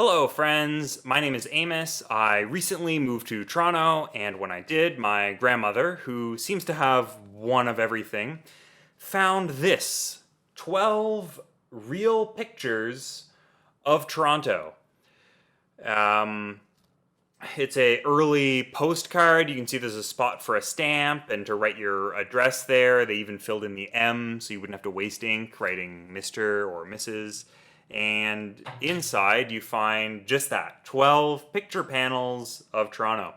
Hello, friends. My name is Amos. I recently moved to Toronto, and when I did, my grandmother, who seems to have one of everything, found this 12 real pictures of Toronto. Um, it's a early postcard. You can see there's a spot for a stamp and to write your address there. They even filled in the M so you wouldn't have to waste ink writing Mr. or Mrs. And inside you find just that 12 picture panels of Toronto.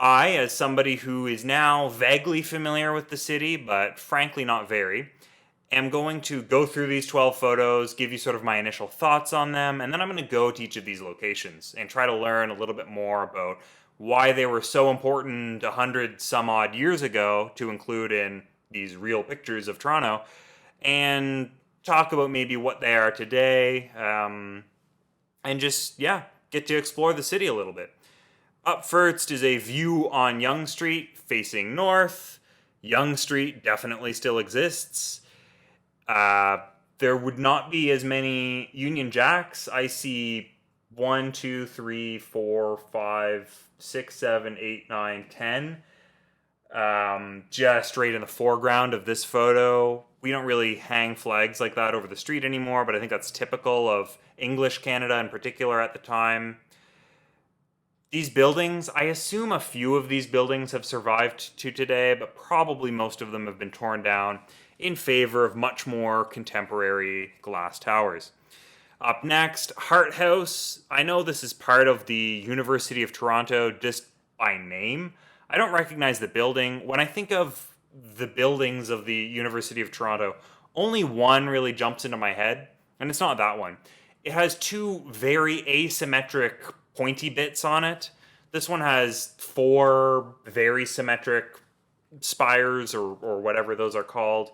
I, as somebody who is now vaguely familiar with the city, but frankly not very, am going to go through these 12 photos, give you sort of my initial thoughts on them, and then I'm going to go to each of these locations and try to learn a little bit more about why they were so important 100 some odd years ago to include in these real pictures of Toronto, and talk about maybe what they are today, and just, yeah, get to explore the city a little bit. Up first is a view on Yonge Street facing north. Yonge Street definitely still exists. There would not be as many Union Jacks. I see 1, 2, 3, 4, 5, 6, 7, 8, 9, 10. Just right in the foreground of this photo. We don't really hang flags like that over the street anymore, but I think that's typical of English Canada in particular at the time. These buildings, I assume a few of these buildings have survived to today, but probably most of them have been torn down in favor of much more contemporary glass towers. Up next, Hart House. I know this is part of the University of Toronto just by name. I don't recognize the building. When I think of the buildings of the University of Toronto, only one really jumps into my head, and it's not that one. It has two very asymmetric pointy bits on it. This one has four very symmetric spires or whatever those are called.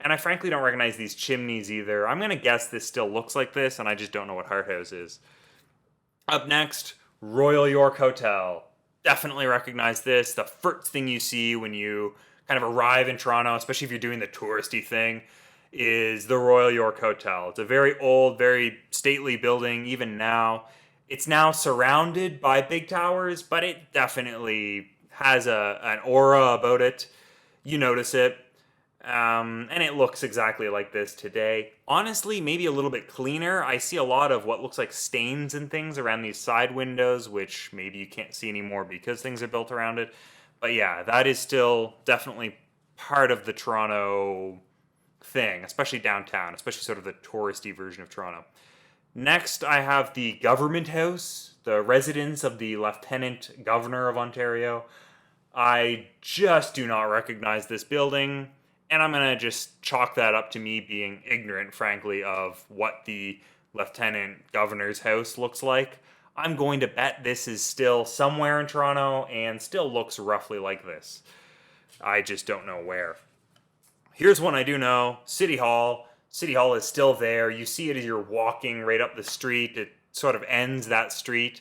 And I frankly don't recognize these chimneys either. I'm going to guess this still looks like this, and I just don't know what Hart House is. Up next, Royal York Hotel. Definitely recognize this. The first thing you see when you kind of arrive in Toronto, especially if you're doing the touristy thing, is the Royal York Hotel. It's a very old, very stately building, even now. It's now surrounded by big towers, but it definitely has an aura about it. You notice it. And it looks exactly like this today. Honestly, maybe a little bit cleaner. I see a lot of what looks like stains and things around these side windows, which maybe you can't see anymore because things are built around it. But yeah, that is still definitely part of the Toronto thing, especially downtown, especially sort of the touristy version of Toronto. Next, I have the Government House, the residence of the Lieutenant Governor of Ontario. I just do not recognize this building, and I'm going to just chalk that up to me being ignorant, frankly, of what the Lieutenant Governor's house looks like. I'm going to bet this is still somewhere in Toronto and still looks roughly like this. I just don't know where. Here's one I do know, City Hall. City Hall is still there. You see it as you're walking right up the street. It sort of ends that street.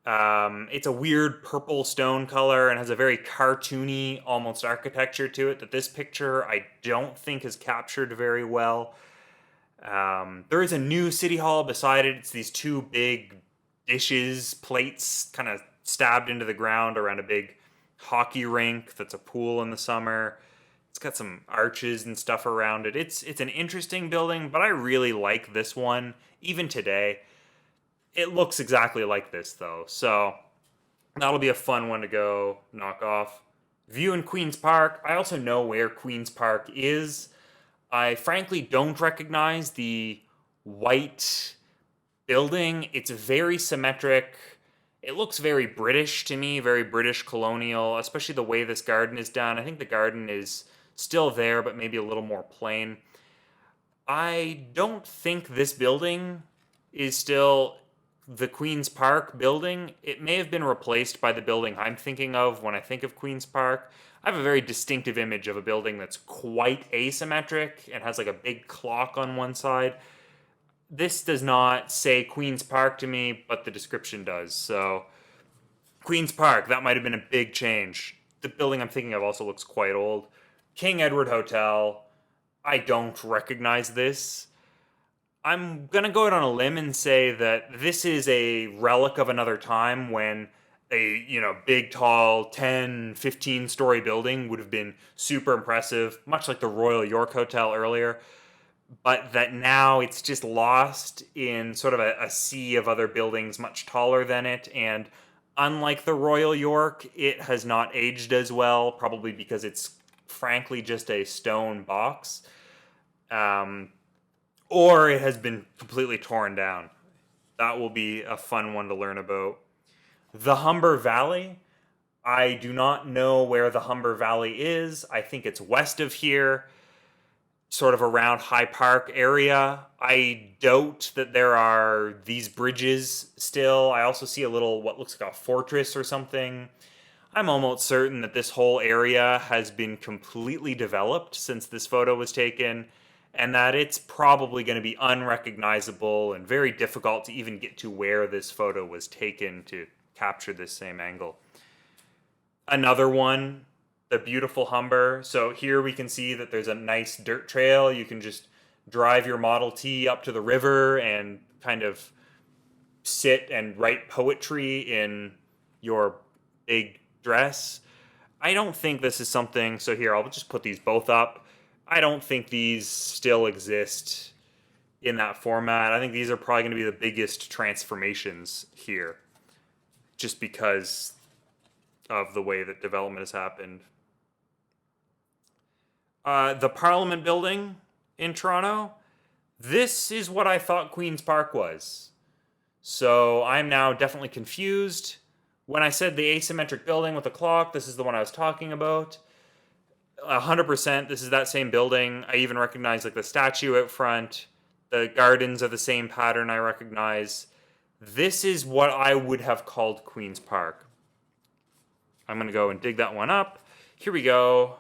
It's a weird purple stone color and has a very cartoony almost architecture to it that this picture I don't think is captured very well. There is a new City Hall beside it. It's these two big dishes, plates kind of stabbed into the ground around a big hockey rink that's a pool in the summer. It's got some arches and stuff around it. It's an interesting building, but I really like this one, even today. It looks exactly like this, though, so that'll be a fun one to go knock off. View in Queen's Park. I also know where Queen's Park is. I frankly don't recognize the white building. It's very symmetric. It looks very British to me, very British colonial, especially the way this garden is done. I think the garden is still there, but maybe a little more plain. I don't think this building is still the Queen's Park building. It may have been replaced by the building I'm thinking of when I think of Queen's Park. I have a very distinctive image of a building that's quite asymmetric and has like a big clock on one side. This does not say Queen's Park to me, but the description does. So, Queen's Park, that might have been a big change. The building I'm thinking of also looks quite old. King Edward Hotel, I don't recognize this. I'm going to go out on a limb and say that this is a relic of another time when a, big, tall, 10, 15-story building would have been super impressive, much like the Royal York Hotel earlier, but that now it's just lost in sort of a sea of other buildings much taller than it. And unlike the Royal York, it has not aged as well, probably because it's frankly just a stone box. Or it has been completely torn down. That will be a fun one to learn about. The Humber Valley. I do not know where the Humber Valley is. I think it's west of here, sort of around High Park area. I doubt that there are these bridges still. I also see a little, what looks like a fortress or something. I'm almost certain that this whole area has been completely developed since this photo was taken, and that it's probably going to be unrecognizable and very difficult to even get to where this photo was taken to capture this same angle. Another one, the beautiful Humber. So here we can see that there's a nice dirt trail. You can just drive your Model T up to the river and kind of sit and write poetry in your big dress. I don't think this is something, so here, I'll just put these both up. I don't think these still exist in that format. I think these are probably going to be the biggest transformations here, just because of the way that development has happened. The Parliament Building in Toronto, this is what I thought Queen's Park was. So I'm now definitely confused. When I said the asymmetric building with the clock, this is the one I was talking about. 100%, this is that same building. I even recognize like the statue out front. The gardens are the same pattern I recognize. This is what I would have called Queen's Park. I'm going to go and dig that one up. Here we go.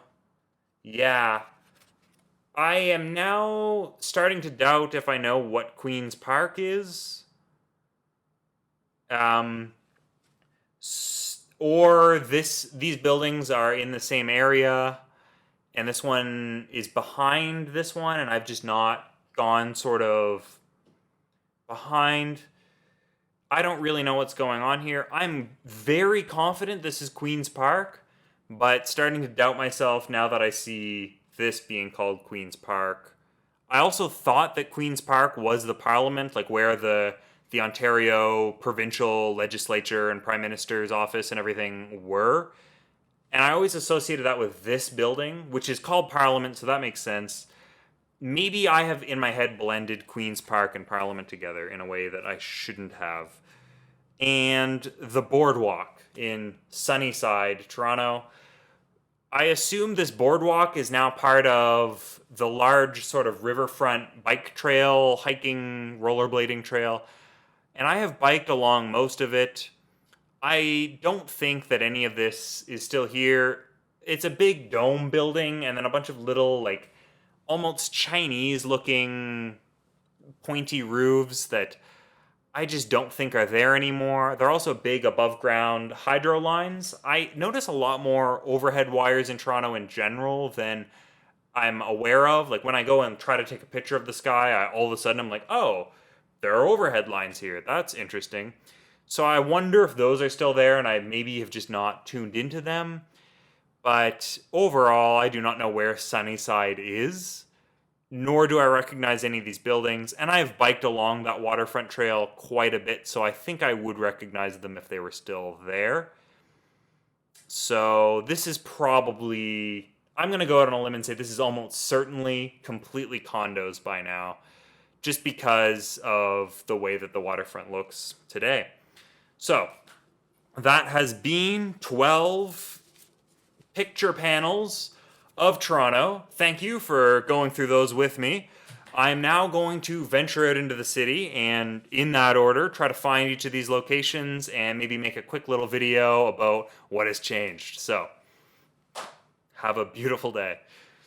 Yeah. I am now starting to doubt if I know what Queen's Park is. Or these buildings are in the same area, and this one is behind this one, and I've just not gone sort of behind. I don't really know what's going on here. I'm very confident this is Queen's Park, but starting to doubt myself now that I see this being called Queen's Park. I also thought that Queen's Park was the Parliament, like where the Ontario provincial legislature and prime minister's office and everything were. And I always associated that with this building, which is called Parliament, so that makes sense. Maybe I have in my head blended Queen's Park and Parliament together in a way that I shouldn't have. And the Boardwalk in Sunnyside, Toronto. I assume this boardwalk is now part of the large sort of riverfront bike trail, hiking, rollerblading trail. And I have biked along most of it. I don't think that any of this is still here. It's a big dome building and then a bunch of little, like, almost Chinese-looking pointy roofs that I just don't think are there anymore. They're also big above-ground hydro lines. I notice a lot more overhead wires in Toronto in general than I'm aware of. Like, when I go and try to take a picture of the sky, all of a sudden I'm like, oh, there are overhead lines here. That's interesting. So I wonder if those are still there and I maybe have just not tuned into them. But overall, I do not know where Sunnyside is, nor do I recognize any of these buildings. And I have biked along that waterfront trail quite a bit, so I think I would recognize them if they were still there. So this is probably, I'm going to go out on a limb and say this is almost certainly completely condos by now, just because of the way that the waterfront looks today. So that has been 12 picture panels of Toronto. Thank you for going through those with me. I'm now going to venture out into the city and, in that order, try to find each of these locations and maybe make a quick little video about what has changed. So, have a beautiful day.